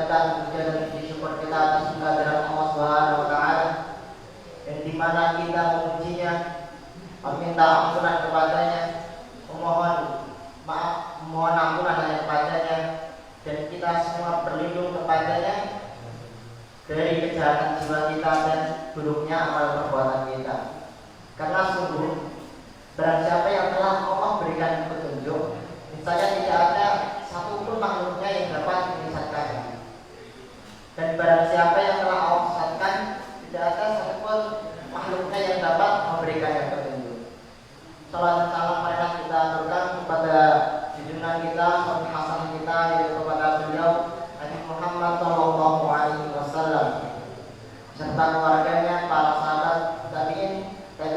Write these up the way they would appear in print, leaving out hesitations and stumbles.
memanjatkan puja dan puji syukur kita atas kehadiran Allah Subhanahu wa taala, yang di mana kita memujinya, meminta ampunan kepadanya, memohon maaf, memohon ampunan hanya kepadanya, dan kita semua berlindung kepadanya dari kejahatan jiwa kita dan buruknya amal perbuatan kita. Karena sungguh barang siapa yang telah Allah berikan petunjuk, niscaya tidak ada satupun makhluknya yang dapat menyesatkannya. Dan barang siapa yang telah Allah sesatkan, tidak ada satupun makhluknya yang dapat memberikannya petunjuk. Salam dan salam marilah kita aturkan kepada junjungan kita, suami hasan kita, yaitu kepada beliau Nabi Muhammad Shallallahu Alaihi Wasallam, serta keluarganya, para sahabat tabiin, dan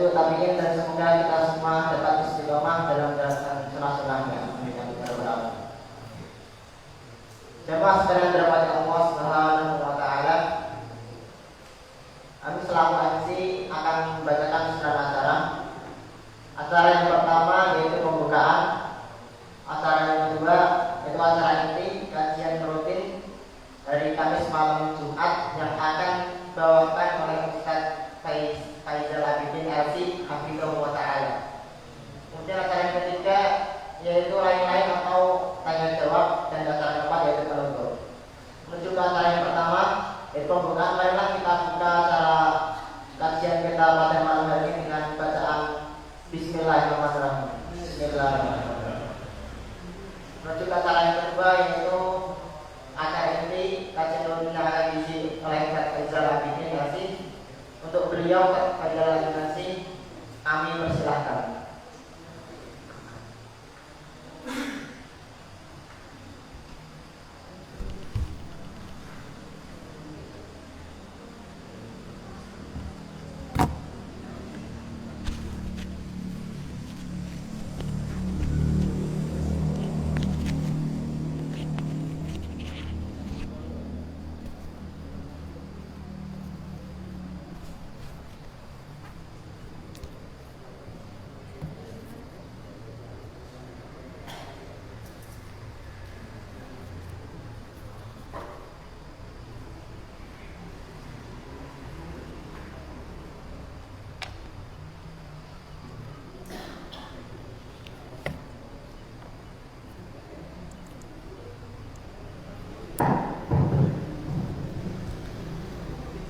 semoga kita semua dapat istiqomah dalam menjalankan sunnah-sunnahnya. Amin ya rabbal alamin. Jemaah sekalian dirahmati Allah Subhanahu wa taala, kami selaku MC akan membacakan 9 acara. Acara yang pertama yaitu pembukaan. Acara yang kedua yaitu acara inti kajian rutin dari Kamis malam Jumat yang akan dibawakan oleh Ustaz Faizal Abidin LC Hafizahullah Ta'ala. Kemudian acara yang ketiga yaitu lain-lain atau tanya jawab, dan acara keempat yaitu penutup. Menuju ke acara yang pertama yaitu pembukaan. Marilah kita buka acara kajian kita pada malam hari ini dengan bacaan Bismillahirrahmanirrahim. Bismillahirrahmanirrahim. Menuju ke acara yang kedua yaitu acara inti kajian rutin yang akan diisi oleh Ustaz Faizal Abidin LC. Untuk beliau Faizal Abidin LC, kami persilahkan.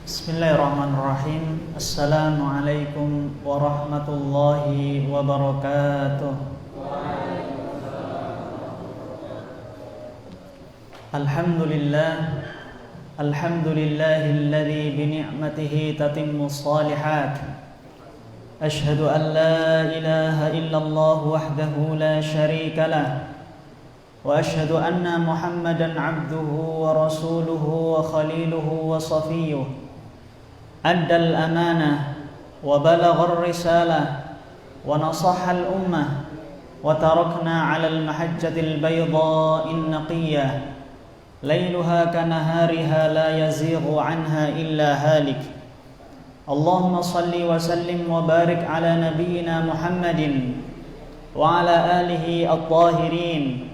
Bismillahirrahmanirrahim. Assalamualaikum warahmatullahi wabarakatuh. Alhamdulillah, alhamdulillahilladzi bi ni'matihi tatimmus shalihat. Ashhadu an la ilaha illallah wahdahu la syarika lah. Wa ashhadu anna Muhammadan 'abduhu wa rasuluhu wa khaliluhu wa safiyyuh. Addal amanah wa balaghar risalah wa nasahal ummah wa tarakna 'alal mahajjatil baydha'in naqiyyah lailuha kanahariha la yazighu 'anha illa halik. Allahumma salli wa sallim wa barik 'ala nabiyyina Muhammadin wa 'ala alihi at-tahirin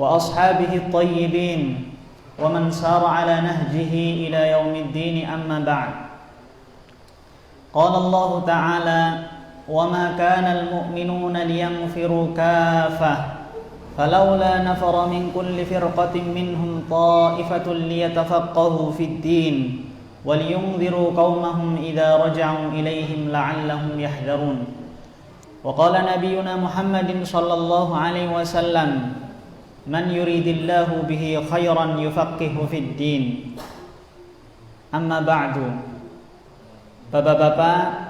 wa ashabihi at-tayyibin wa man sara 'ala nahjihi ila yaumiddin, amma ba'd. Qala Allah Ta'ala: "Wa ma kana al-mu'minuna liyanfiru kaffah falawla nafara min kulli firqatin minhum ta'ifatun liyatafaqahu fid-din wa liyunziru qaumahum idza raja'u ilaihim la'allahum yahdharun." Wa qala nabiyyuna Muhammadin sallallahu alaihi wasallam: "Man yuridillahu bihi khairan yufaqihu fid-din." Amma ba'du. Bapak-bapak,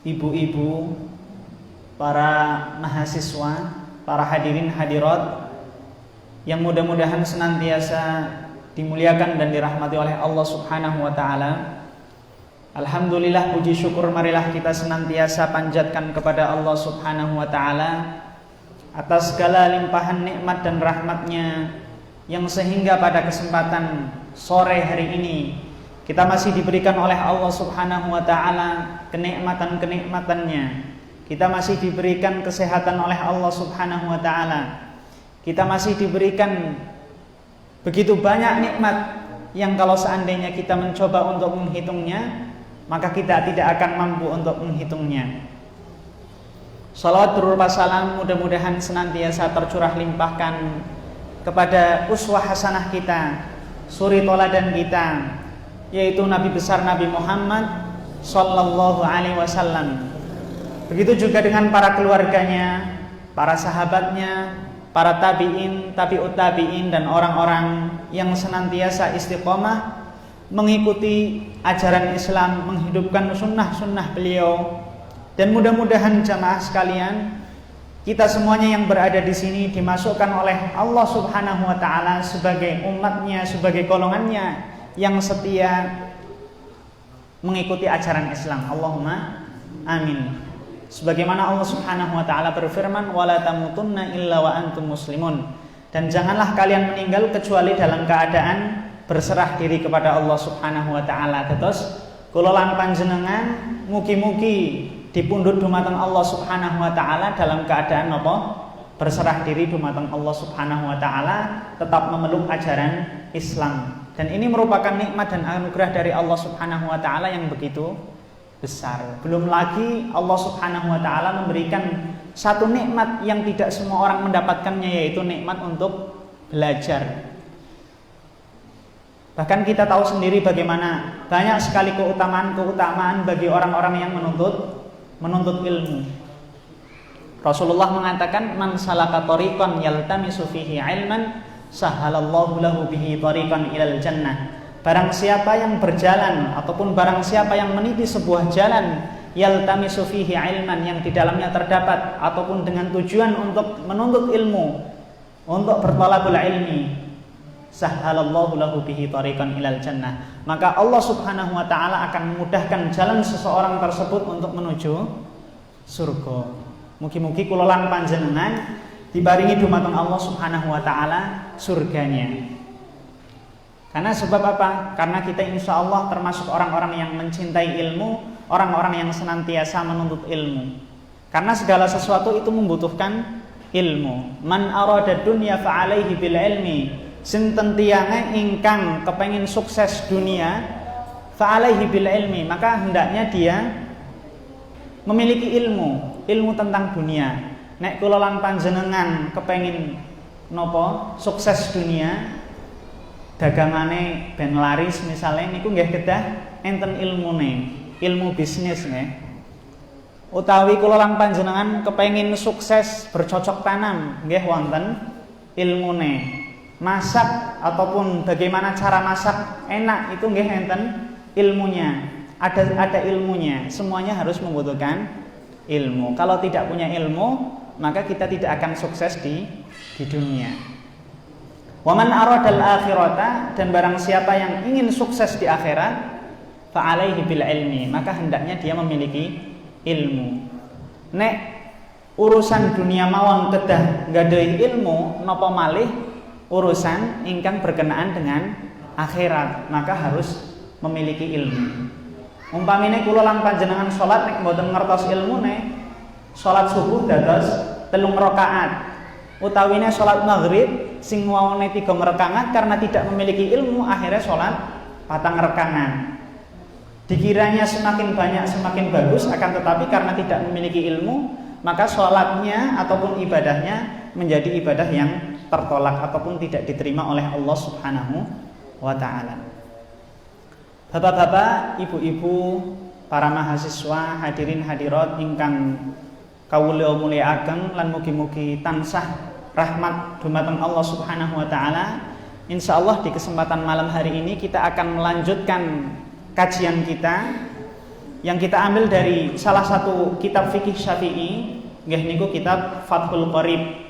ibu-ibu, para mahasiswa, para hadirin hadirat yang mudah-mudahan senantiasa dimuliakan dan dirahmati oleh Allah Subhanahu wa taala. Alhamdulillah, puji syukur marilah kita senantiasa panjatkan kepada Allah Subhanahu wa taala atas segala limpahan nikmat dan rahmatnya, yang sehingga pada kesempatan sore hari ini kita masih diberikan oleh Allah Subhanahu wa taala kenikmatan-kenikmatannya. Kita masih diberikan kesehatan oleh Allah Subhanahu wa taala. Kita masih diberikan Begitu banyak nikmat yang kalau seandainya kita mencoba untuk menghitungnya, maka kita tidak akan mampu untuk menghitungnya. Salawat berupa salam mudah-mudahan senantiasa tercurah limpahkan kepada uswah hasanah kita, suri toladan kita, yaitu Nabi besar Nabi Muhammad sallallahu alaihi wasallam. Begitu juga dengan para keluarganya, para sahabatnya, para tabi'in, tabi'ut tabi'in, dan orang-orang yang senantiasa istiqomah mengikuti ajaran Islam, menghidupkan sunnah-sunnah beliau. Dan mudah-mudahan jamaah sekalian, kita semuanya yang berada di sini dimasukkan oleh Allah Subhanahu wa taala sebagai umatnya, sebagai golongannya yang setia mengikuti ajaran Islam. Allahumma amin. Sebagaimana Allah Subhanahu wa taala berfirman, "Wala tamutunna illa wa antum muslimun." Dan janganlah kalian meninggal kecuali dalam keadaan berserah diri kepada Allah Subhanahu wa taala. Terus kula lan panjenengan mugi-mugi dipundhut dumateng Allah Subhanahu wa taala dalam keadaan apa? Berserah diri dumateng Allah Subhanahu wa taala, tetap memeluk ajaran Islam. Dan ini merupakan nikmat dan anugerah dari Allah Subhanahu wa taala yang begitu besar. Belum lagi Allah Subhanahu wa taala memberikan satu nikmat yang tidak semua orang mendapatkannya, yaitu nikmat untuk belajar. Bahkan kita tahu sendiri bagaimana banyak sekali keutamaan bagi orang-orang yang menuntut ilmu. Rasulullah mengatakan, "Man salaka tariqan yaltamisu fihi ilman, sahalallahu lahu bihi tariqan ilal jannah." Barang siapa yang berjalan ataupun barang siapa yang meniti sebuah jalan yaltamisu fihi ilman, yang di dalamnya terdapat ataupun dengan tujuan untuk menuntut ilmu, untuk berthalabul ilmi, sahalallahu lahu bihi tariqan ilal jannah, maka Allah Subhanahu wa taala akan memudahkan jalan seseorang tersebut untuk menuju surga. Mugi-mugi kula lan panjenengan dibaringi dumateng Allah Subhanahu wa taala surganya. Karena sebab apa? Karena kita insya Allah termasuk orang-orang yang mencintai ilmu, orang-orang yang senantiasa menuntut ilmu. Karena segala sesuatu itu membutuhkan ilmu. Man arada dunya fa'alaihi bil ilmi. Sinten tiyange ingkang kepengin sukses dunia, fa'alaihi bil ilmi, maka hendaknya dia memiliki ilmu tentang dunia. Nek kula lan panjenengan kepengin napa? Sukses dunia, dagangane ben laris misalnya niku nggih kedah enten ilmune, ilmu bisnis nggih. Utawi kula lan panjenengan kepengin sukses bercocok tanam, nggih wonten ilmune. Masak ataupun bagaimana cara masak enak itu nggih enten ilmunya. Ada ilmunya. Semuanya harus membutuhkan ilmu. Kalau tidak punya ilmu, maka kita tidak akan sukses di dunia. Waman aradal akhirata, dan barang siapa yang ingin sukses di akhirat, fa'alaihi bil ilmi, maka hendaknya dia memiliki ilmu. Nek urusan dunia mawon kedah nggadahi ilmu, napa malih urusan ingkang berkenaan dengan akhirat, maka harus memiliki ilmu. Umpamine kula lan panjenengan salat nek mboten ngertos ilmune, salat subuh dados 3 rakaat. Utawine sholat maghrib sing wawane 3 rakaat, karena tidak memiliki ilmu akhirnya sholat 4 rakaat. Dikiranya semakin banyak semakin bagus, akan tetapi karena tidak memiliki ilmu, maka sholatnya ataupun ibadahnya menjadi ibadah yang tertolak ataupun tidak diterima oleh Allah Subhanahu wa ta'ala. Bapak-bapak, ibu-ibu, para mahasiswa, hadirin hadirat ingkang kawula mulyakaken lan mugi-mugi tansah rahmat dumateng Allah Subhanahu wa taala. Insyaallah di kesempatan malam hari ini kita akan melanjutkan kajian kita yang kita ambil dari salah satu kitab fikih Syafi'i, nggih niku kitab Fathul Qorib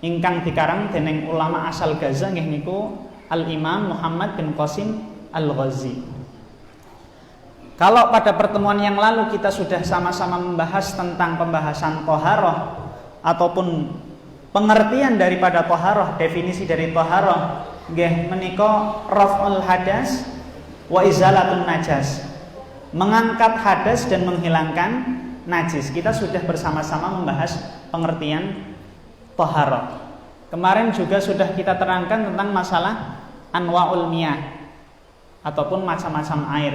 ingkang dikarang dening ulama asal Gaza, nggih niku Al-Imam Muhammad bin Qasim Al-Ghazi. Kalau pada pertemuan yang lalu kita sudah sama-sama membahas tentang pembahasan thaharah ataupun pengertian daripada thaharah, definisi dari thaharah nggih menika raf'ul hadas wa izalatun najas, mengangkat hadas dan menghilangkan najis. Kita sudah bersama-sama membahas pengertian thaharah. Kemarin juga sudah kita terangkan tentang masalah anwa'ul miyah ataupun macam-macam air.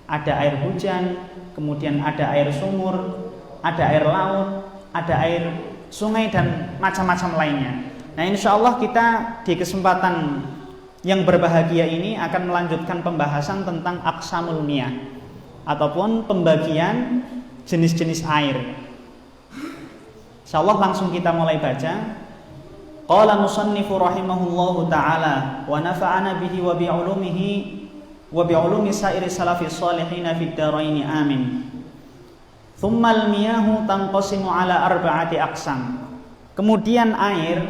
Ada air hujan, kemudian ada air sumur, ada air laut, ada air sungai dan macam-macam lainnya. Nah, insya Allah kita di kesempatan yang berbahagia ini akan melanjutkan pembahasan tentang aqsamul miyah ataupun pembagian jenis-jenis air. Insya Allah langsung kita mulai baca. Qala musannifu rahimahullahu ta'ala wa nafa'ana bihi wa bi'ulumihi wa bi'ulumi sairi salafi salihin fid dharaini amin. Thummal miyahu tanqasimu ala arba'ati aqsam. Kemudian air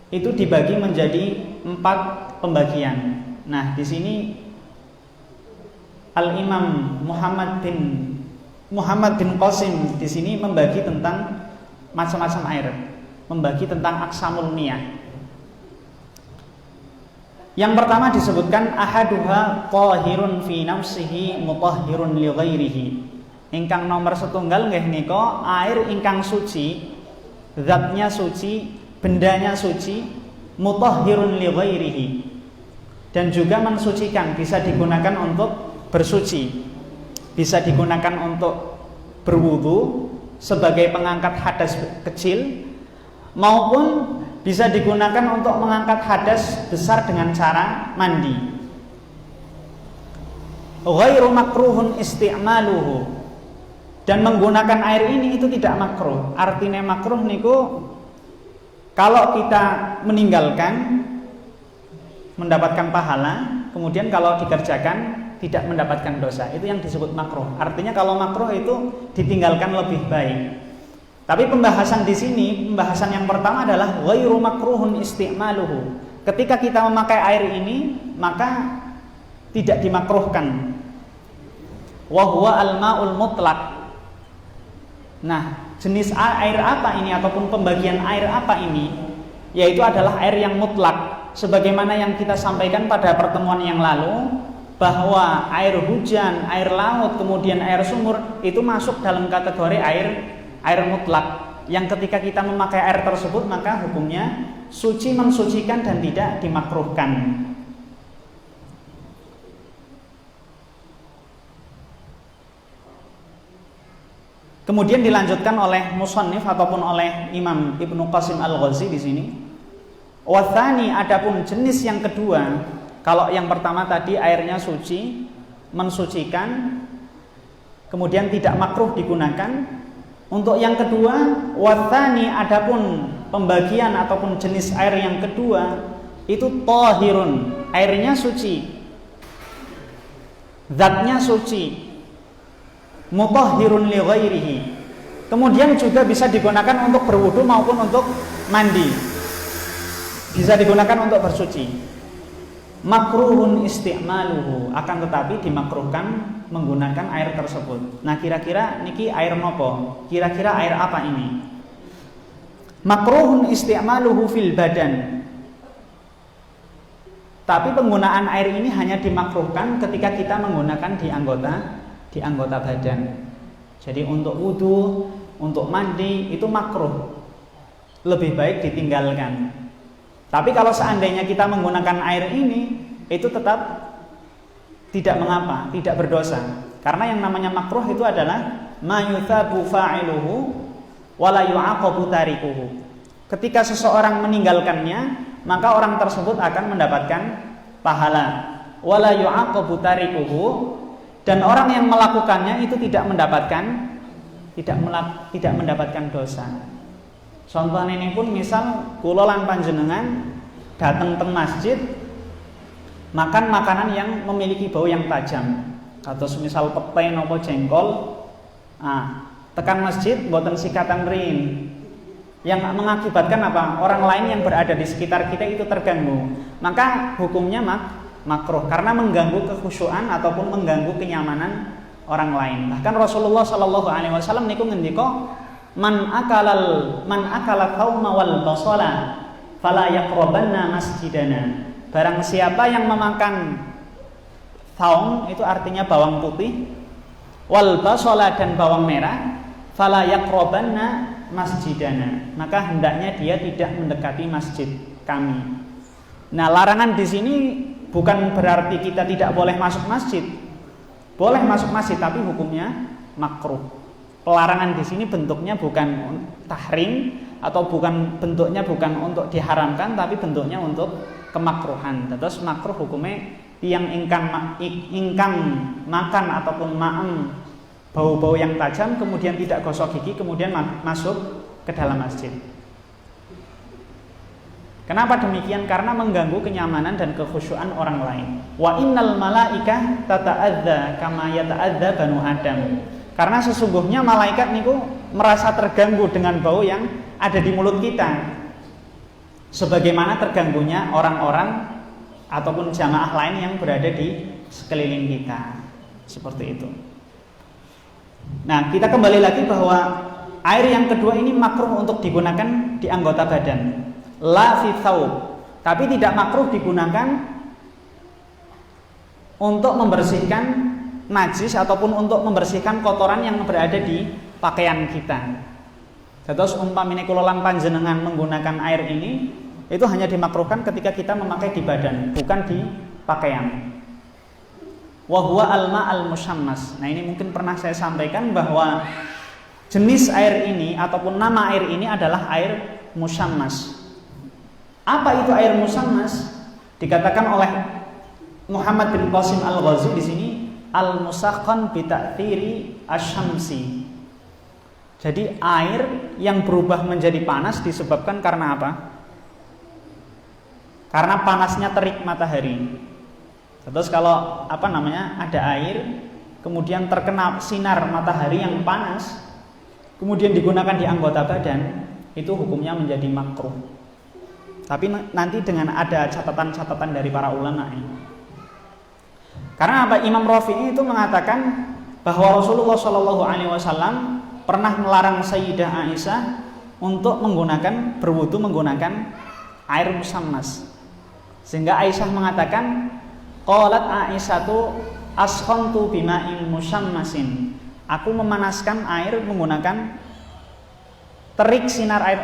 itu dibagi menjadi 4 pembagian. Nah, di sini Al-Imam Muhammad bin Qasim di sini membagi tentang macam-macam air, membagi tentang aqsamul miyah. Yang pertama disebutkan ahaduha tahirun fi nafsihi mutahhirun li ghairihi. Ingkang nomor setunggal nggih nika air ingkang suci, zatnya suci, bendanya suci, mutahhirun li ghairihi. Dan juga mensucikan, bisa digunakan untuk bersuci, bisa digunakan untuk berwudu sebagai pengangkat hadas kecil, maupun bisa digunakan untuk mengangkat hadas besar dengan cara mandi. Ghairu makruhun isti'maluhu. Dan menggunakan air ini itu tidak makruh. Artinya makruh niku kalau kita meninggalkan mendapatkan pahala, kemudian kalau dikerjakan tidak mendapatkan dosa. Itu yang disebut makruh. Artinya kalau makruh itu ditinggalkan lebih baik. Tapi pembahasan di sini, pembahasan yang pertama adalah ghairu makruhun isti'maluhu. Ketika kita memakai air ini, maka tidak dimakruhkan. Wa huwa al-ma'ul mutlaq. Nah, jenis air apa ini ataupun pembagian air apa ini? Yaitu adalah air yang mutlak. Sebagaimana yang kita sampaikan pada pertemuan yang lalu, bahwa air hujan, air laut, kemudian air sumur itu masuk dalam kategori air mutlak, yang ketika kita memakai air tersebut maka hukumnya suci, mensucikan dan tidak dimakruhkan. Kemudian dilanjutkan oleh musannif ataupun oleh Imam Ibnu Qasim Al-Ghazi di sini. Wathani, adapun jenis yang kedua, kalau yang pertama tadi airnya suci, mensucikan, kemudian tidak makruh digunakan. Untuk yang kedua, wathani, adapun pembagian ataupun jenis air yang kedua itu tahirun, airnya suci, zatnya suci, mutahhirun li ghairihi. Kemudian juga bisa digunakan untuk berwudu maupun untuk mandi, bisa digunakan untuk bersuci. Makruhun isti'maluhu, akan tetapi dimakruhkan menggunakan air tersebut. Nah, kira-kira niki air nopo? Kira-kira air apa ini? Makruhun isti'maluhu fil badan. Tapi penggunaan air ini hanya dimakruhkan ketika kita menggunakan di anggota badan. Jadi untuk wudu, untuk mandi itu makruh, lebih baik ditinggalkan. Tapi kalau seandainya kita menggunakan air ini, itu tetap tidak mengapa, tidak berdosa. Karena yang namanya makruh itu adalah ma yuthabu fa'iluhu wa la yu'aqabu tarikuhu. Ketika seseorang meninggalkannya, maka orang tersebut akan mendapatkan pahala. Wa la yu'aqabu tarikuhu, dan orang yang melakukannya itu tidak mendapatkan dosa. Contoh ini pun misal kula lan panjenengan datang teng masjid makan makanan yang memiliki bau yang tajam, atau semisal pete nopo jengkol, tekan masjid mboten sikatan rin, yang mengakibatkan apa? Orang lain yang berada di sekitar kita itu terganggu, maka hukumnya makruh karena mengganggu kekhusyuan ataupun mengganggu kenyamanan orang lain. Bahkan Rasulullah SAW niku ngendika, man akala thauma wal basala fala yaqrabanna masjidana. Barang siapa yang memakan thaum, itu artinya bawang putih, wal basala dan bawang merah, fala yaqrabanna masjidana, maka hendaknya dia tidak mendekati masjid kami. Nah, larangan di sini bukan berarti kita tidak boleh masuk masjid. Boleh masuk masjid tapi hukumnya makruh. Pelarangan di sini bentuknya bukan tahrim atau bentuknya bukan untuk diharamkan tapi bentuknya untuk kemakruhan. Terus makruh hukumnya yang ingkang makan ataupun ma'em bau-bau yang tajam kemudian tidak gosok gigi kemudian masuk ke dalam masjid. Kenapa demikian? Karena mengganggu kenyamanan dan kekhusyuan orang lain. Wa innal malaikah tata'adza kama yata'adza banu Adam. Karena sesungguhnya malaikat niku merasa terganggu dengan bau yang ada di mulut kita. Sebagaimana terganggunya orang-orang ataupun jamaah lain yang berada di sekeliling kita. Seperti itu. Nah, kita kembali lagi bahwa air yang kedua ini makruh untuk digunakan di anggota badan. La fi thawb, tapi tidak makruh digunakan untuk membersihkan najis ataupun untuk membersihkan kotoran yang berada di pakaian kita. Terus umpamine kula lan panjenengan menggunakan air ini itu hanya dimakruhkan ketika kita memakai di badan, bukan di pakaian. Wa huwa al-ma' al-musyammas. Nah, ini mungkin pernah saya sampaikan bahwa jenis air ini ataupun nama air ini adalah air musyammas. Apa itu air musyammas? Dikatakan oleh Muhammad bin Qasim Al-Ghazi di sini al-musakhkhan bi ta'thiri asy-syamsi. Jadi air yang berubah menjadi panas disebabkan karena apa? Karena panasnya terik matahari. Terus kalau ada air kemudian terkena sinar matahari yang panas kemudian digunakan di anggota badan, itu hukumnya menjadi makruh. Tapi nanti dengan ada catatan-catatan dari para ulama ini. Karena apa? Imam Rafi'i itu mengatakan bahwa Rasulullah SAW pernah melarang Sayyidah Aisyah untuk berwudu menggunakan air musammas. Sehingga Aisyah mengatakan, qalat Aisyatu askhantu bima'in musammasin. Aku memanaskan air menggunakan terik sinar air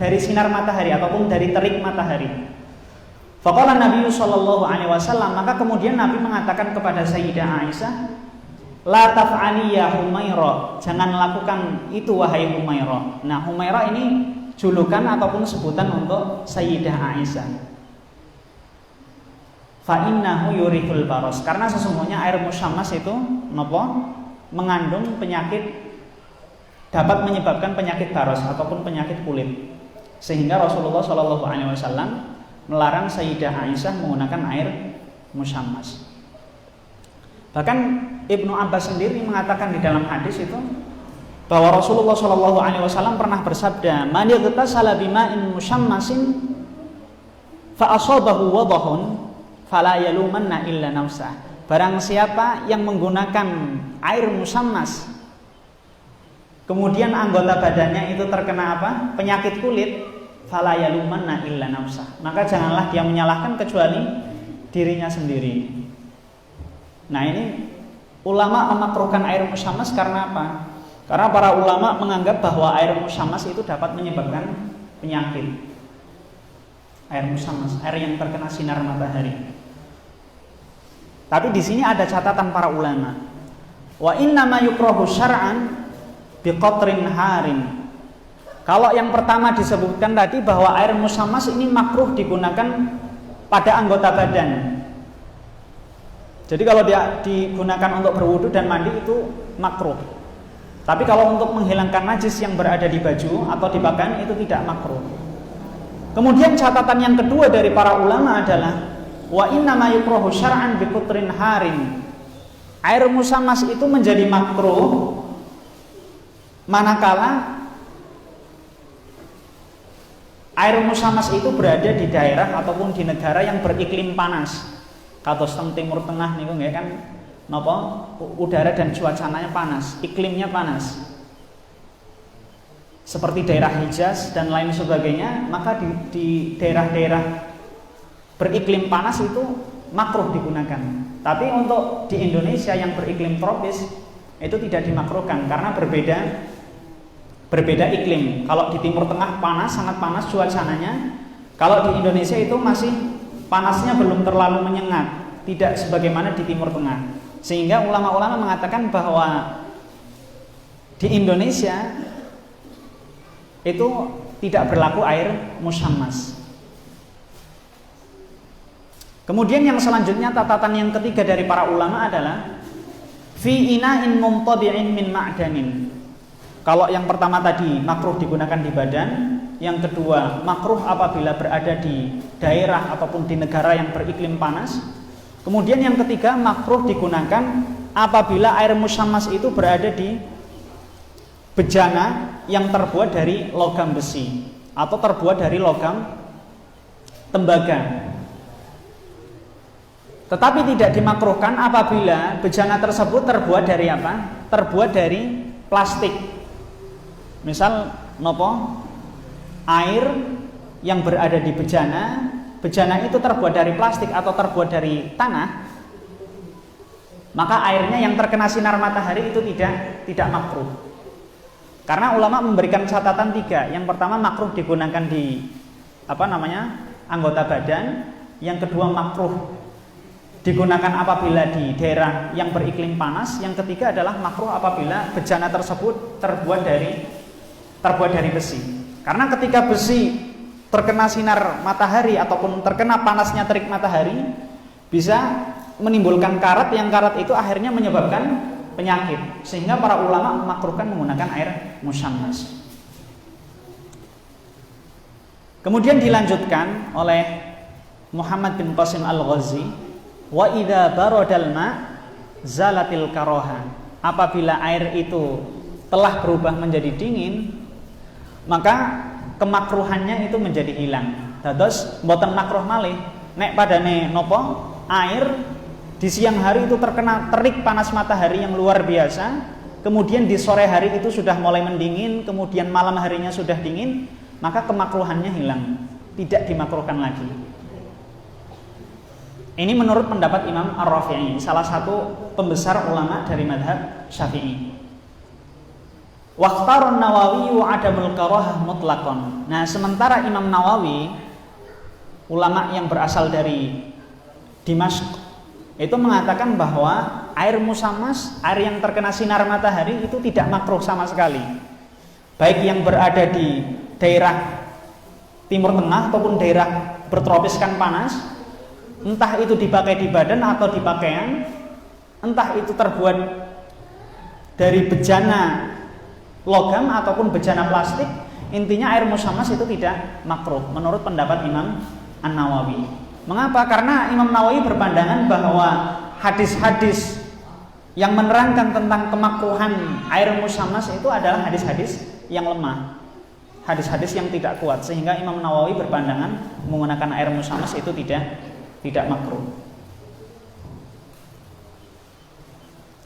dari sinar matahari ataupun dari terik matahari. Faqala Nabi sallallahu alaihi wasallam, maka kemudian Nabi mengatakan kepada Sayyidah Aisyah, la taf'ali ya Humairah, jangan lakukan itu wahai Humairah. Nah, Humairah ini julukan ataupun sebutan untuk Sayyidah Aisyah. Fa innahu yurithul baros, karena sesungguhnya air musyammas itu mengandung penyakit, dapat menyebabkan penyakit baros ataupun penyakit kulit. Sehingga Rasulullah SAW melarang Sayyidah Aisyah menggunakan air musyammas. Bahkan Ibnu Abbas sendiri mengatakan di dalam hadis itu bahwa Rasulullah SAW pernah bersabda, "Man yaghtasala bima'in musyammasin fa asabahu wadahun fala yalumanna illa nafsah." Barang siapa yang menggunakan air musyammas kemudian anggota badannya itu terkena apa? Penyakit kulit, fala yalumanna illa nafsah. Maka janganlah dia menyalahkan kecuali dirinya sendiri. Nah, ini ulama memakruhkan air musyammas karena apa? Karena para ulama menganggap bahwa air musyammas itu dapat menyebabkan penyakit. Air musyammas, air yang terkena sinar matahari. Tapi di sini ada catatan para ulama. Wa innama yukrahu syar'an biqatrin harin. Kalau yang pertama disebutkan tadi bahwa air musyammas ini makruh digunakan pada anggota badan. Jadi kalau dia digunakan untuk berwudu dan mandi itu makruh. Tapi kalau untuk menghilangkan najis yang berada di baju atau di pakaian itu tidak makruh. Kemudian catatan yang kedua dari para ulama adalah wa innama yukrahu syar'an biqatrin harin. Air musyammas itu menjadi makruh manakala air musyammas itu berada di daerah ataupun di negara yang beriklim panas. Kados teng Timur Tengah niku nggih kan napa udara dan cuacanya panas, iklimnya panas. Seperti daerah Hijaz dan lain sebagainya, maka di daerah-daerah beriklim panas itu makruh digunakan. Tapi untuk di Indonesia yang beriklim tropis itu tidak dimakruhkan karena berbeda iklim. Kalau di Timur Tengah panas, sangat panas cuacanya. Kalau di Indonesia itu masih panasnya belum terlalu menyengat, tidak sebagaimana di Timur Tengah. Sehingga ulama-ulama mengatakan bahwa di Indonesia itu tidak berlaku air musyammas. Kemudian yang selanjutnya, catatan yang ketiga dari para ulama adalah fi ina'in mumtadi'in min ma'danin. Kalau yang pertama tadi makruh digunakan di badan, yang kedua makruh apabila berada di daerah ataupun di negara yang beriklim panas. Kemudian yang ketiga makruh digunakan apabila air musyammas itu berada di bejana yang terbuat dari logam besi atau terbuat dari logam tembaga. Tetapi tidak dimakruhkan apabila bejana tersebut terbuat dari apa? Terbuat dari plastik. Misal nopo? Air yang berada di bejana itu terbuat dari plastik atau terbuat dari tanah, maka airnya yang terkena sinar matahari itu tidak makruh. Karena ulama memberikan catatan 3. Yang pertama makruh digunakan di anggota badan, yang kedua makruh digunakan apabila di daerah yang beriklim panas, yang ketiga adalah makruh apabila bejana tersebut terbuat dari besi. Karena ketika besi terkena sinar matahari ataupun terkena panasnya terik matahari, bisa menimbulkan karat, yang karat itu akhirnya menyebabkan penyakit. Sehingga para ulama memakruhkan menggunakan air musyammas. Kemudian dilanjutkan oleh Muhammad bin Qasim Al-Ghazi, wa idza baradal ma zalatil karoha. Apabila air itu telah berubah menjadi dingin, maka kemakruhannya itu menjadi hilang. Dados mboten makruh malih nek padane nopo air di siang hari itu terkena terik panas matahari yang luar biasa, kemudian di sore hari itu sudah mulai mendingin, kemudian malam harinya sudah dingin, maka kemakruhannya hilang, tidak dimakruhkan lagi. Ini menurut pendapat Imam Ar-Rafi'i, salah satu pembesar ulama dari mazhab Syafi'i. Waqtarun Nawawi adamul karahah mutlaqan. Nah, sementara Imam Nawawi, ulama yang berasal dari Dimashq, itu mengatakan bahwa air musyammas, air yang terkena sinar matahari itu tidak makruh sama sekali. Baik yang berada di daerah Timur Tengah ataupun daerah bertropiskan panas, entah itu dipakai di badan atau di pakaian, entah itu terbuat dari bejana logam ataupun bejana plastik, intinya air musyammas itu tidak makruh menurut pendapat Imam An-Nawawi. Mengapa? Karena Imam Nawawi berpandangan bahwa hadis-hadis yang menerangkan tentang kemakruhan air musyammas itu adalah hadis-hadis yang lemah, hadis-hadis yang tidak kuat, sehingga Imam Nawawi berpandangan menggunakan air musyammas itu tidak makruh.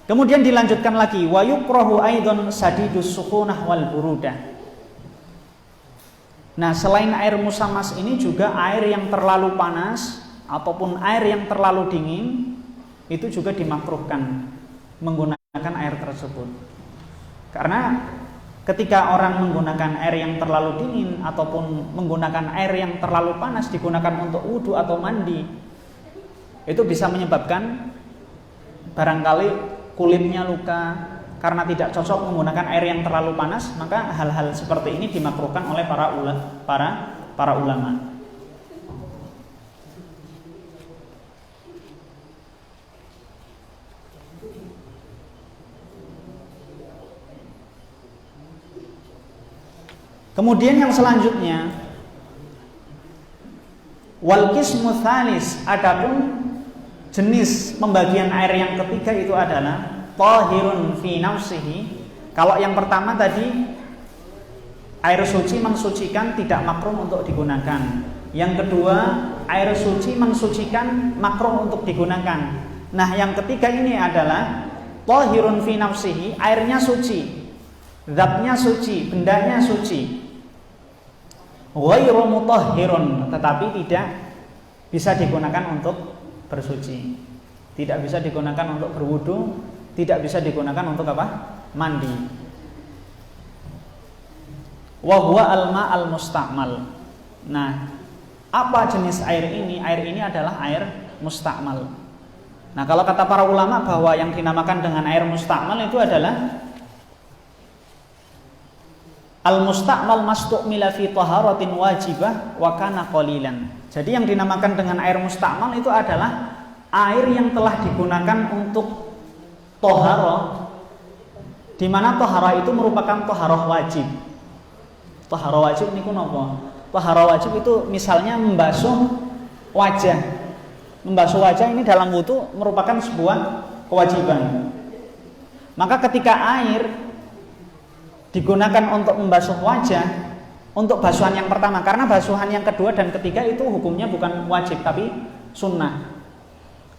Kemudian dilanjutkan lagi, wa yukrahu aidon sadidus sukhunah wal burudah. Nah, selain air musyammas ini juga air yang terlalu panas ataupun air yang terlalu dingin itu juga dimakruhkan menggunakan air tersebut. Karena ketika orang menggunakan air yang terlalu dingin ataupun menggunakan air yang terlalu panas digunakan untuk wudu atau mandi, itu bisa menyebabkan barangkali kulitnya luka karena tidak cocok menggunakan air yang terlalu panas, maka hal-hal seperti ini dimakruhkan oleh para ulama. Kemudian yang selanjutnya, wal qismu tsalis, adapun jenis pembagian air yang ketiga itu adalah tahirun fi nafsihi. Kalau yang pertama tadi air suci mensucikan, tidak makruh untuk digunakan. Yang kedua, air suci mensucikan, makruh untuk digunakan. Nah, yang ketiga ini adalah tahirun fi nafsihi, airnya suci, zatnya suci, bendanya suci. Ghairu mutahhirun, tetapi tidak bisa digunakan untuk bersuci, tidak bisa digunakan untuk berwudu, tidak bisa digunakan untuk apa? Mandi. Wa huwa al-ma' al-musta'mal. Nah, Apa jenis air ini? Air ini adalah air mustakmal. Nah, kalau kata para ulama bahwa yang dinamakan dengan air mustakmal itu adalah al-mustakmal mastu'mila fi taharatin wajibah wa kana qalilan. Jadi yang dinamakan dengan air mustakmal itu adalah air yang telah digunakan untuk taharah, di mana taharah itu merupakan taharah wajib. Taharah wajib niku napa? Taharah wajib itu misalnya membasuh wajah. Membasuh wajah ini dalam wudu merupakan sebuah kewajiban. Maka ketika air digunakan untuk membasuh wajah, untuk basuhan yang pertama, karena basuhan yang kedua dan ketiga itu hukumnya bukan wajib tapi sunnah.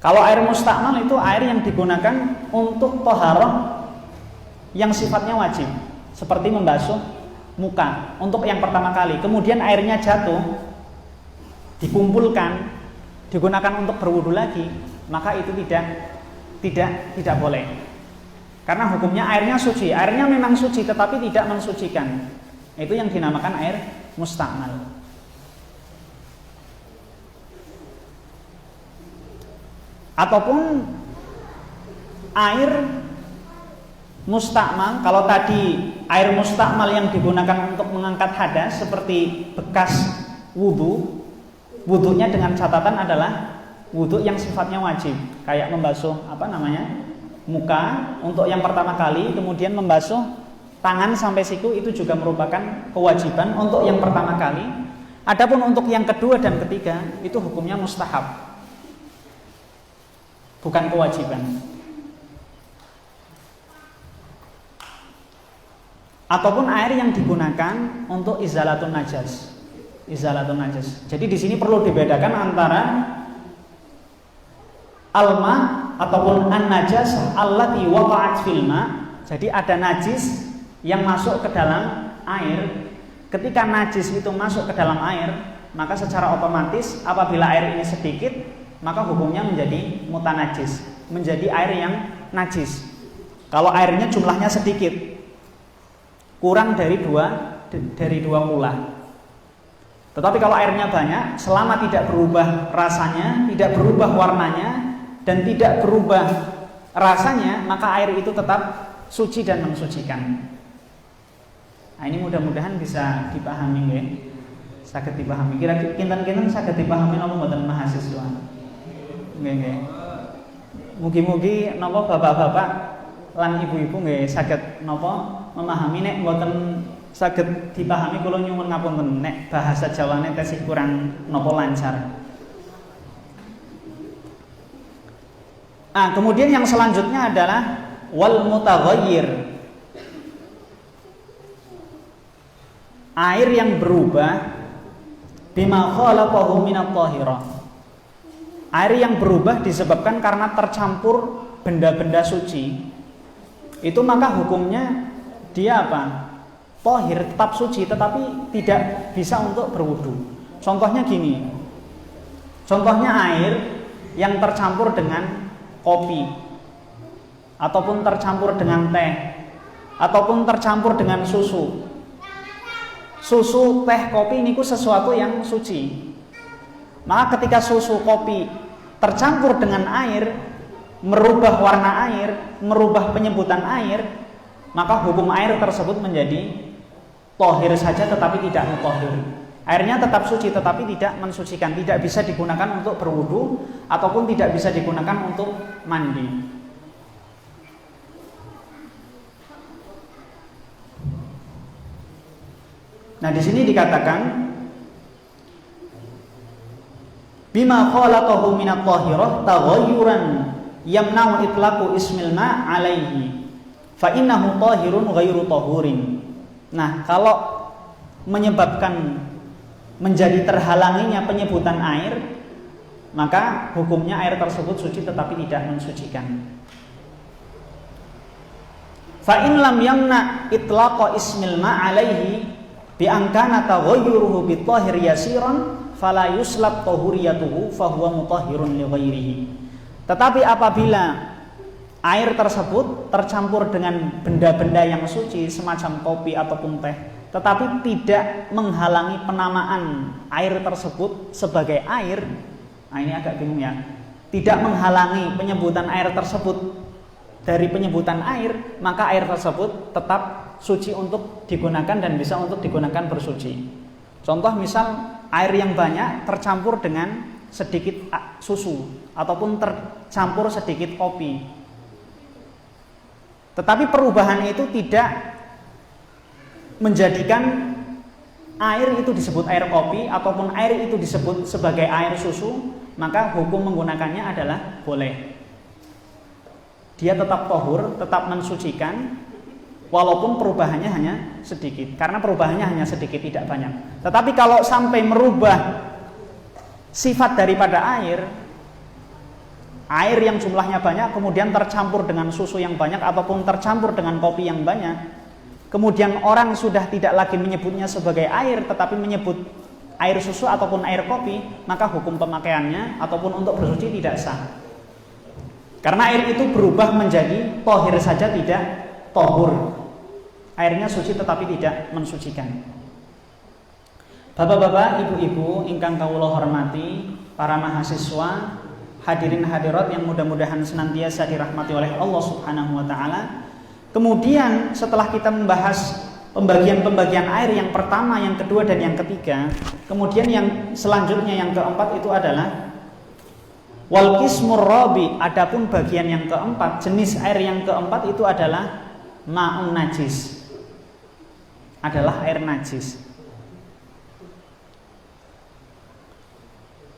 Kalau air mustakmal itu air yang digunakan untuk taharah yang sifatnya wajib, seperti membasuh muka untuk yang pertama kali, kemudian airnya jatuh, dikumpulkan, digunakan untuk berwudu lagi, maka itu tidak boleh. Karena hukumnya airnya suci, airnya memang suci tetapi tidak mensucikan. Itu yang dinamakan air mustakmal. Ataupun air mustakmal, kalau tadi air mustakmal yang digunakan untuk mengangkat hadas seperti bekas wudu, wudunya dengan catatan adalah wudu yang sifatnya wajib, kayak membasuh muka untuk yang pertama kali, kemudian membasuh tangan sampai siku, itu juga merupakan kewajiban untuk yang pertama kali. Adapun untuk yang kedua dan ketiga itu hukumnya mustahab, bukan kewajiban. Ataupun air yang digunakan untuk izalatun najas. Izalatun najas. Jadi di sini perlu dibedakan antara alma ataupun an-najasah allati waqa'at fil ma. Jadi ada najis yang masuk ke dalam air. Ketika najis itu masuk ke dalam air, maka secara otomatis apabila air ini sedikit, maka hukumnya menjadi mutanajis, menjadi air yang najis. Kalau airnya jumlahnya sedikit, kurang dari dua kula. Tetapi kalau airnya banyak, selama tidak berubah rasanya, tidak berubah warnanya, dan tidak berubah rasanya, maka air itu tetap suci dan mensucikan. Nah, ini mudah-mudahan bisa dipahami, nggih. Saged dipahami. Kira-kira kinten-kinten saged dipahami napa mboten mahasiswa? Nggih. Mugi-mugi napa bapak-bapak lan ibu-ibu nggih saged napa memahami. Nek mboten saged dipahami kula nyuwun ngapunten nek bahasa Jawane tesih kurang napa lancar. Kemudian yang selanjutnya adalah wal mutaghayyir. Air yang berubah bima khalaqahu minat thahirah. Air yang berubah disebabkan karena tercampur benda-benda suci. Itu maka hukumnya dia apa? Thahir, tetap suci tetapi tidak bisa untuk berwudu. Contohnya gini. Contohnya air yang tercampur dengan kopi, ataupun tercampur dengan teh, ataupun tercampur dengan susu. Susu, teh, kopi ini sesuatu yang suci. Maka ketika susu, kopi tercampur dengan air, merubah warna air, merubah penyebutan air, maka hukum air tersebut menjadi thahir saja tetapi tidak mutahhir. Airnya tetap suci tetapi tidak mensucikan, tidak bisa digunakan untuk berwudu ataupun tidak bisa digunakan untuk mandi. Nah, di sini dikatakan bima khalaqahu minat thahirah taghayyuran yamna'u itlaqu ismil ma' alaihi fa innahu tahirun ghairu tahurin. Nah, kalau menyebabkan menjadi terhalanginya penyebutan air, maka hukumnya air tersebut suci tetapi tidak mensucikan. Fa in lam yamna itlaqa ismil ma' alaihi bi angkana taghayyuruhu bi tahir yasiran fala yuslab tahuriyatuhu fa huwa mutahhirun li ghairihi. Tetapi apabila air tersebut tercampur dengan benda-benda yang suci semacam kopi ataupun teh tetapi tidak menghalangi penamaan air tersebut sebagai air. Nah, ini agak bingung ya. Tidak menghalangi penyebutan air tersebut dari penyebutan air, maka air tersebut tetap suci untuk digunakan dan bisa untuk digunakan bersuci. Contoh misal air yang banyak tercampur dengan sedikit susu ataupun tercampur sedikit kopi. Tetapi perubahan itu tidak menjadikan air itu disebut air kopi ataupun air itu disebut sebagai air susu, maka hukum menggunakannya adalah boleh. Dia tetap tahur, tetap mensucikan, walaupun perubahannya hanya sedikit. Karena perubahannya hanya sedikit, tidak banyak. Tetapi kalau sampai merubah sifat daripada air yang jumlahnya banyak kemudian tercampur dengan susu yang banyak ataupun tercampur dengan kopi yang banyak, kemudian orang sudah tidak lagi menyebutnya sebagai air tetapi menyebut air susu ataupun air kopi, maka hukum pemakaiannya ataupun untuk bersuci tidak sah. Karena air itu berubah menjadi tohir saja, tidak tohur. Airnya suci tetapi tidak mensucikan. Bapak-bapak, ibu-ibu ingkang kawula hormati, para mahasiswa, hadirin hadirat yang mudah-mudahan senantiasa dirahmati oleh Allah Subhanahu wa taala. Kemudian setelah kita membahas pembagian-pembagian air yang pertama, yang kedua dan yang ketiga, kemudian yang selanjutnya yang keempat itu adalah wal qismur rabi. Adapun bagian yang keempat, jenis air yang keempat itu adalah ma'un najis. Adalah air najis.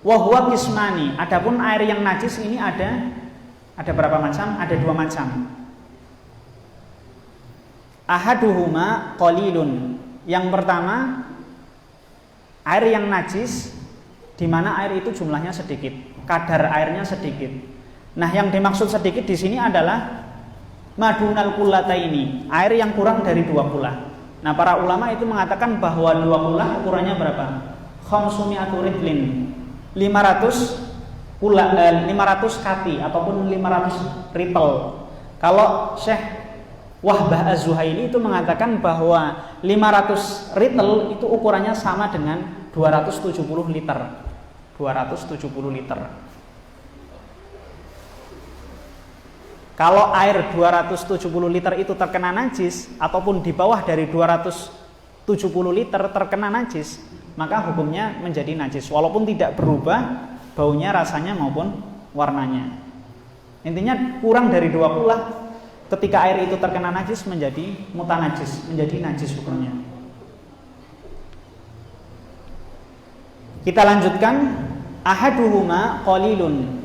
Wa huwa qismani. Adapun air yang najis ini ada berapa macam? Ada dua macam. Ahaduhuma qalilun. Yang pertama, air yang najis di mana air itu jumlahnya sedikit, kadar airnya sedikit. Nah, yang dimaksud sedikit di sini adalah madunal kullataini, air yang kurang dari 2 kullah. Nah, para ulama itu mengatakan bahwa 2 kullah ukurannya berapa? Khamsumi'atu ridlin, 500 kati ataupun 500 ritel. Kalau Syekh Wahbah Az-Zuhaili itu mengatakan bahwa 500 ritel itu ukurannya sama dengan 270 liter. 270 liter. Kalau air 270 liter itu terkena najis ataupun di bawah dari 270 liter terkena najis, maka hukumnya menjadi najis walaupun tidak berubah baunya, rasanya maupun warnanya. Intinya kurang dari 2 kullah ketika air itu terkena najis menjadi mutanajis, menjadi najis hukumnya. Kita lanjutkan. Ahaduhuma qalilun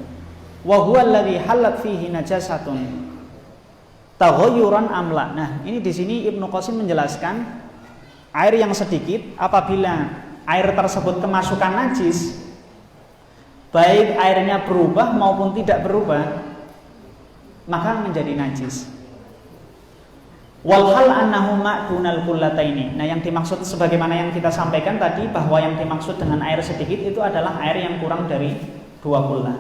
wa huwa alladhi halat fihi najasatun taghayyuran amla. Nah, ini di sini Ibnu Qasim menjelaskan air yang sedikit apabila air tersebut kemasukan najis, baik airnya berubah maupun tidak berubah, maka menjadi najis. Walhal annahu ma'dunal kullataini. Nah, yang dimaksud sebagaimana yang kita sampaikan tadi, bahwa yang dimaksud dengan air sedikit itu adalah air yang kurang dari 2 kullah.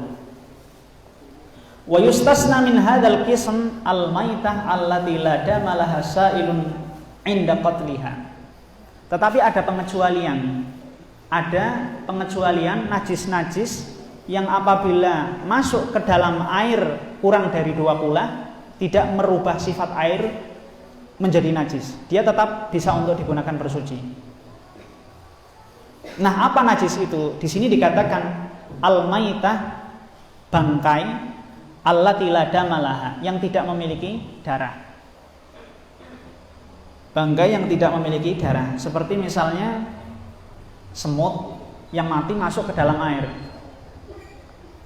Wa yustasna min hadzal qism al-maitah allati la dama laha sa'ilun 'inda qatliha. Tetapi ada pengecualian. Ada pengecualian najis-najis yang apabila masuk ke dalam air kurang dari 2 kullah tidak merubah sifat air menjadi najis. Dia tetap bisa untuk digunakan bersuci. Nah, apa najis itu? Di sini dikatakan al-maitah, bangkai, allati la damalaha, yang tidak memiliki darah. Bangkai yang tidak memiliki darah, seperti misalnya semut yang mati masuk ke dalam air.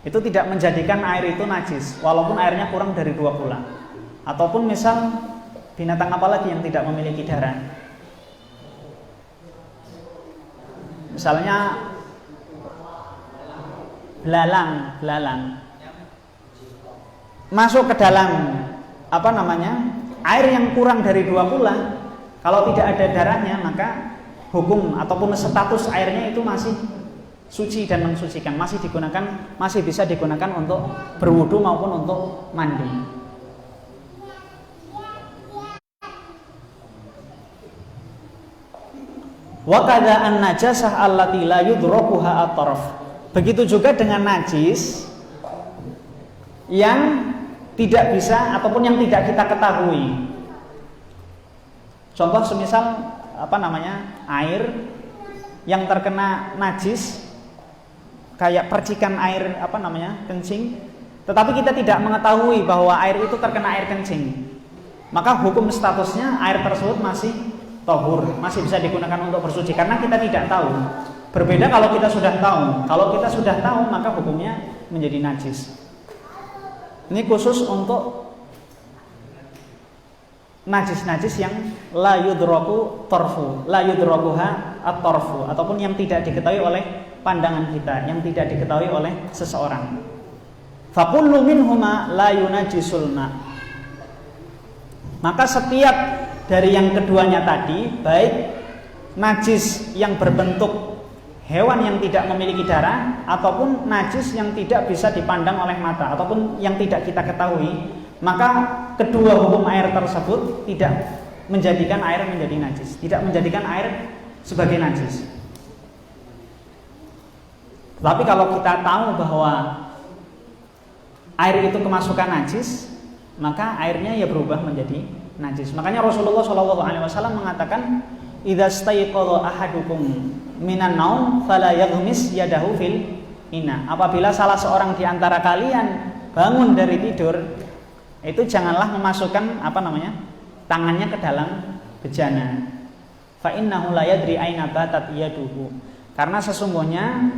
Itu tidak menjadikan air itu najis walaupun airnya kurang dari 2 kullah. Ataupun misal binatang apa lagi yang tidak memiliki darah? Misalnya belalang masuk ke dalam air yang kurang dari 2 kullah, kalau tidak ada darahnya maka hukum ataupun status airnya itu masih suci dan mensucikan, masih bisa digunakan untuk berwudu maupun untuk mandi. Wa kadza an-najasah allati la yudrakuha at-taraf. Begitu juga dengan najis yang tidak bisa ataupun yang tidak kita ketahui. Contoh semisal air yang terkena najis kayak percikan air kencing, tetapi kita tidak mengetahui bahwa air itu terkena air kencing. Maka hukum statusnya air tersebut masih tahur, masih bisa digunakan untuk bersuci karena kita tidak tahu. Berbeda kalau kita sudah tahu. Kalau kita sudah tahu maka hukumnya menjadi najis. Ini khusus untuk najis-najis yang la yudraku tarfu, la yudrakuha at-tarfu, ataupun yang tidak diketahui oleh pandangan kita, yang tidak diketahui oleh seseorang. Fa kullu minhuma la yunajisul ma. Maka setiap dari yang keduanya tadi, baik najis yang berbentuk hewan yang tidak memiliki darah ataupun najis yang tidak bisa dipandang oleh mata ataupun yang tidak kita ketahui, maka kedua hukum air tersebut tidak menjadikan air menjadi najis, tidak menjadikan air sebagai najis. Tapi kalau kita tahu bahwa air itu kemasukan najis, maka airnya ya berubah menjadi najis. Makanya Rasulullah SAW mengatakan, "Idza staiqadha ahadukum minan naum fala yaghmis yadahu fil ina." Apabila salah seorang di antara kalian bangun dari tidur, itu janganlah memasukkan tangannya ke dalam bejana. Fa innahu la yadri aina batat yaduhu. Karena sesungguhnya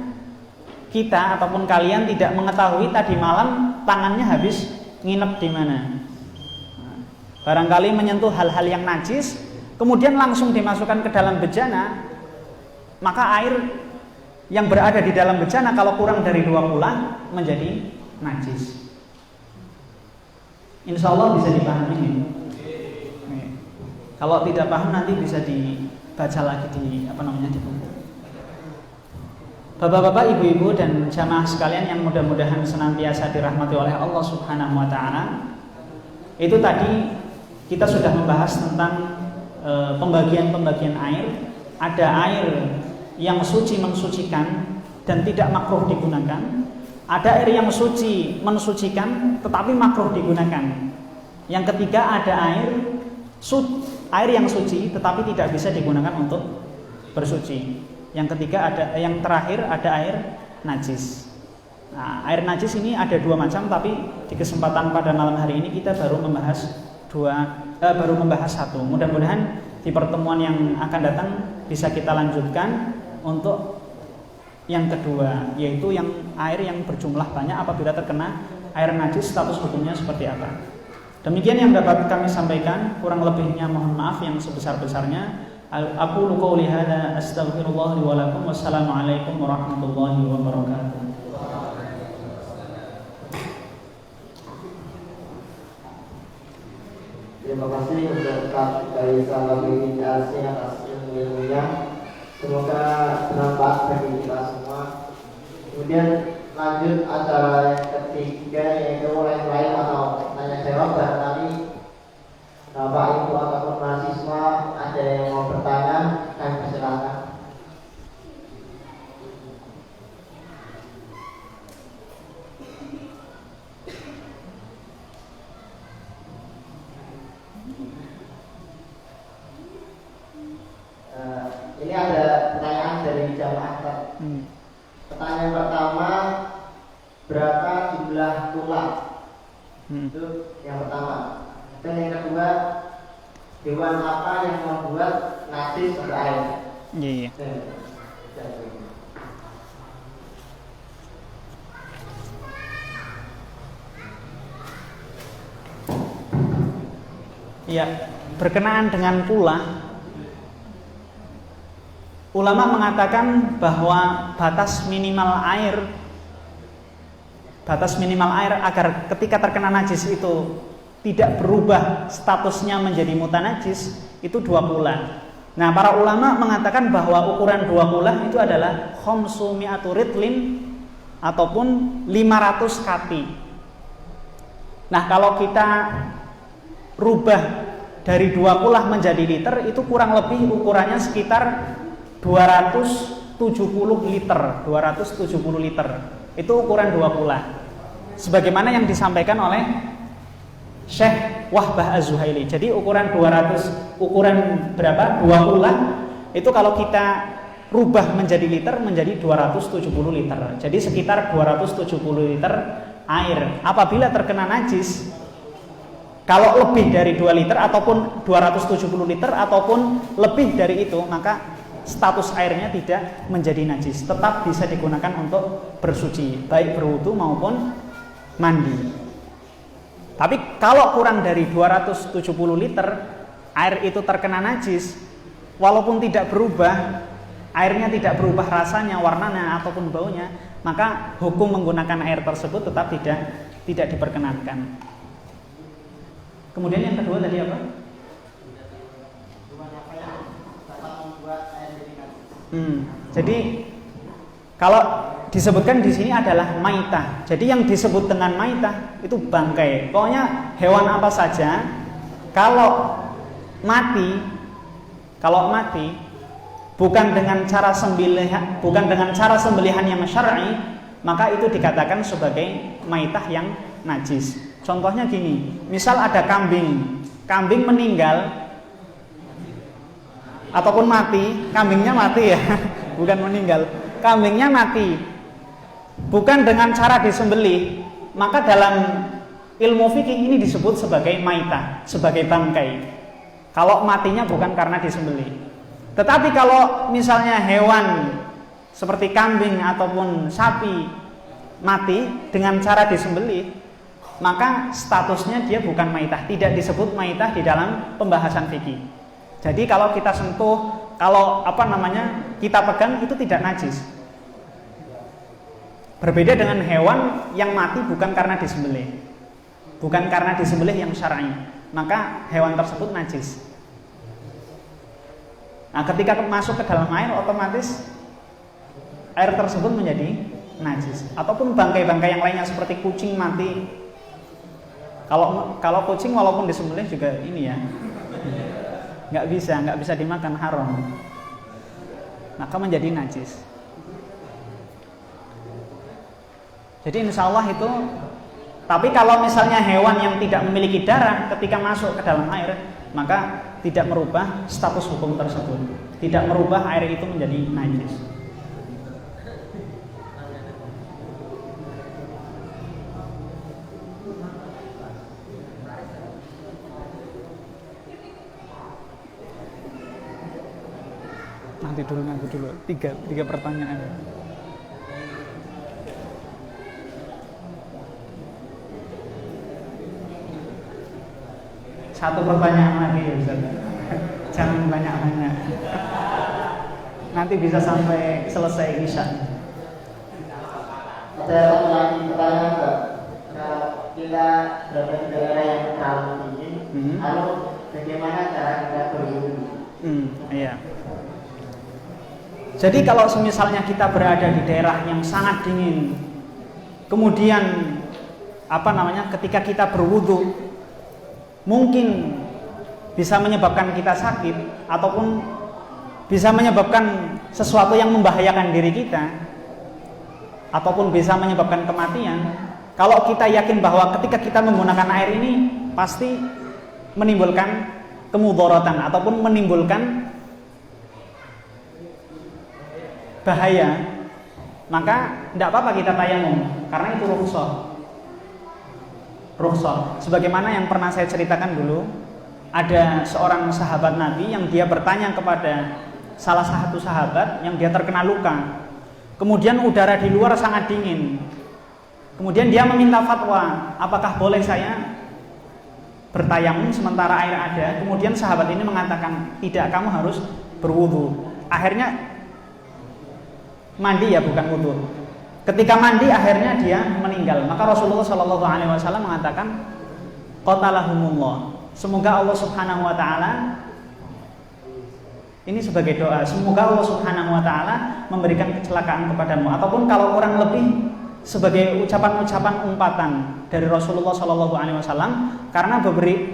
kita ataupun kalian tidak mengetahui tadi malam tangannya habis nginep di mana. Barangkali menyentuh hal-hal yang najis, kemudian langsung dimasukkan ke dalam bejana, maka air yang berada di dalam bejana kalau kurang dari 2 kula menjadi najis. Insya Allah bisa dipahami. Kalau tidak paham nanti bisa dibaca lagi di di buku. Bapak-bapak, ibu-ibu dan jamaah sekalian yang mudah-mudahan senantiasa dirahmati oleh Allah Subhanahu wa taala. Itu tadi kita sudah membahas tentang pembagian-pembagian air. Ada air yang suci mensucikan dan tidak makruh digunakan. Ada air yang suci mensucikan tetapi makruh digunakan. Yang ketiga ada air yang suci tetapi tidak bisa digunakan untuk bersuci. Yang ketiga yang terakhir ada air najis. Nah, air najis ini ada 2 macam, tapi di kesempatan pada malam hari ini kita baru membahas satu. Mudah-mudahan di pertemuan yang akan datang bisa kita lanjutkan untuk yang kedua, yaitu yang air yang berjumlah banyak apabila terkena air najis status hukumnya seperti apa. Demikian yang dapat kami sampaikan, kurang lebihnya mohon maaf yang sebesar-besarnya. Aqulu qouli hadza astaghfirullah li wa lakum. Wassalamualaikum warahmatullahi wabarakatuh. Terima kasih untuk Ustaz dari sahabat ini atas ilmunya. Semoga bermanfaat bagi kita semua. Kemudian lanjut acara yang ketiga, yaitu lain atau tanya jawab. Barangkali Bapak Ibu ataupun mahasiswa ada yang mau bertanya, kami persilakan. Ini ada pertanyaan dari jamaah. Pertanyaan pertama, berapa jumlah tulang? Itu yang pertama. Dan yang kedua, hewan apa yang membuat najis berair? Iya. Ya, berkenaan dengan pula, ulama mengatakan bahwa batas minimal air agar ketika terkena najis itu tidak berubah statusnya menjadi mutanajis itu 2 kula. Nah, para ulama mengatakan bahwa ukuran 2 kula itu adalah khamsu mi'atu ritlin ataupun 500 kati. Nah, kalau kita rubah dari 2 kula menjadi liter, itu kurang lebih ukurannya sekitar 270 liter. 270 liter. Itu ukuran 2 kula. Sebagaimana yang disampaikan oleh Syekh Wahbah Az-Zuhaili. Jadi ukuran berapa? 2 kula. Itu kalau kita rubah menjadi liter menjadi 270 liter. Jadi sekitar 270 liter air. Apabila terkena najis, kalau lebih dari 2 liter ataupun 270 liter ataupun lebih dari itu, maka status airnya tidak menjadi najis, tetap bisa digunakan untuk bersuci, baik berwudu maupun mandi. Tapi kalau kurang dari 270 liter air itu terkena najis, walaupun tidak berubah, airnya tidak berubah rasanya, warnanya ataupun baunya, maka hukum menggunakan air tersebut tetap tidak diperkenankan. Kemudian yang kedua tadi apa? Jadi kalau disebutkan di sini adalah maitah. Jadi yang disebut dengan maitah itu bangkai. Pokoknya hewan apa saja kalau mati bukan dengan cara sembelihan yang syar'i, maka itu dikatakan sebagai maitah yang najis. Contohnya gini, misal ada kambing meninggal ataupun mati, kambingnya mati ya, bukan meninggal, kambingnya mati, bukan dengan cara disembelih, maka dalam ilmu fikih ini disebut sebagai maitah, sebagai bangkai. Kalau matinya bukan karena disembelih. Tetapi kalau misalnya hewan seperti kambing ataupun sapi mati dengan cara disembelih, maka statusnya dia bukan maitah, tidak disebut maitah di dalam pembahasan fikih. Jadi kalau kita sentuh, kita pegang itu tidak najis. Berbeda dengan hewan yang mati bukan karena disembelih. Bukan karena disembelih yang syar'i, maka hewan tersebut najis. Nah, ketika masuk ke dalam air, otomatis air tersebut menjadi najis. Ataupun bangkai-bangkai yang lainnya seperti kucing mati. Kalau kucing walaupun disembelih juga ini ya, nggak bisa dimakan, haram, maka menjadi najis. Jadi insya Allah itu. Tapi kalau misalnya hewan yang tidak memiliki darah ketika masuk ke dalam air, maka tidak merubah status hukum tersebut, tidak merubah air itu menjadi najis. Nanti dulu. Tiga pertanyaan. Satu pertanyaan lagi ya Ustaz. Jangan banyak-banyak. Nanti bisa sampai selesai isya. Saya lagi pertanyaan Pak. Kalau kita berada di daerah yang terlalu dingin, lalu bagaimana cara kita berwudu? Iya. Jadi kalau semisalnya kita berada di daerah yang sangat dingin, kemudian ketika kita berwudu mungkin bisa menyebabkan kita sakit ataupun bisa menyebabkan sesuatu yang membahayakan diri kita ataupun bisa menyebabkan kematian. Kalau kita yakin bahwa ketika kita menggunakan air ini pasti menimbulkan kemudaratan ataupun menimbulkan bahaya, maka tidak apa-apa kita tayamum, karena itu rukhsah. Sebagaimana yang pernah saya ceritakan dulu, ada seorang sahabat Nabi yang dia bertanya kepada salah satu sahabat yang dia terkena luka. Kemudian udara di luar sangat dingin. Kemudian dia meminta fatwa, apakah boleh saya bertayamum sementara air ada? Kemudian sahabat ini mengatakan, tidak, kamu harus berwudu. Akhirnya mandi ya, bukan wudu. Ketika mandi akhirnya dia meninggal. Maka Rasulullah SAW mengatakan, qatalahumullah. Semoga Allah Subhanahu wa taala, ini sebagai doa, semoga Allah Subhanahu wa taala memberikan kecelakaan kepadamu, ataupun kalau kurang lebih sebagai ucapan-ucapan umpatan dari Rasulullah SAW, karena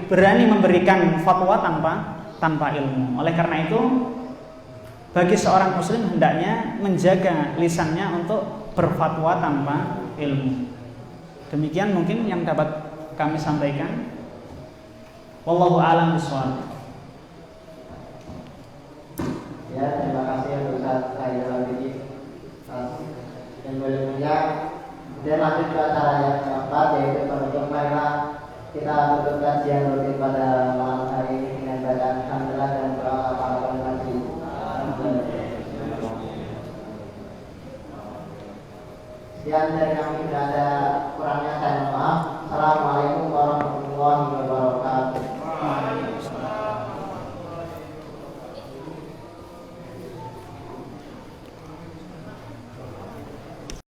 berani memberikan fatwa tanpa ilmu. Oleh karena itu bagi seorang muslim hendaknya menjaga lisannya untuk berfatwa tanpa ilmu. Demikian mungkin yang dapat kami sampaikan. Wallahu a'lam bishawab. Ya, terima kasih Ustaz Khairul Bidi. Yang mulia, dan lanjut ke acara yang keempat, yaitu penutup. Marilah kita tutup kajian rutin pada malam hari ini dengan bacaan hamdalah dan